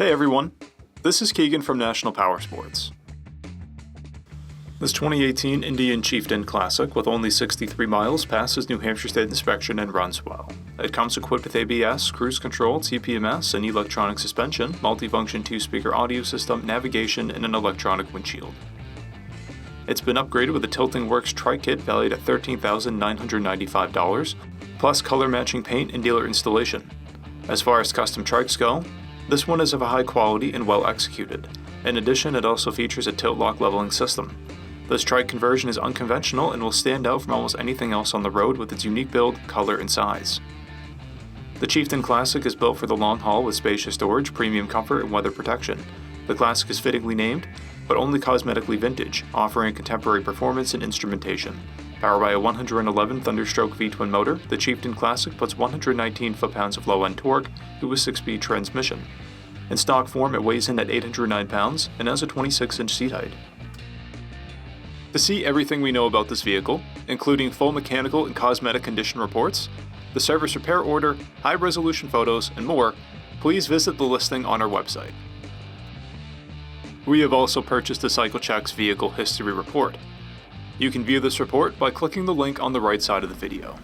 Hey everyone, this is Keegan from National Powersports. This 2018 Indian Chieftain Classic with only 63 miles passes New Hampshire State inspection and runs well. It comes equipped with ABS, cruise control, TPMS, an electronic suspension, multifunction 2-speaker audio system, navigation, and an electronic windshield. It's been upgraded with a Tilting Works TRIKE kit valued at $13,995, plus color matching paint and dealer installation. As far as custom trikes go, this one is of a high quality and well executed. In addition, it also features a tilt lock leveling system. This trike conversion is unconventional and will stand out from almost anything else on the road with its unique build, color, and size. The Chieftain Classic is built for the long haul with spacious storage, premium comfort, and weather protection. The Classic is fittingly named, but only cosmetically vintage, offering contemporary performance and instrumentation. Powered by a 111 Thunderstroke V-twin motor, the Chieftain Classic puts 119 foot-pounds of low-end torque through a 6-speed transmission. In stock form, it weighs in at 809 pounds and has a 26-inch seat height. To see everything we know about this vehicle, including full mechanical and cosmetic condition reports, the service repair order, high-resolution photos, and more, please visit the listing on our website. We have also purchased a CycleCheck's Vehicle History Report. You can view this report by clicking the link on the right side of the video.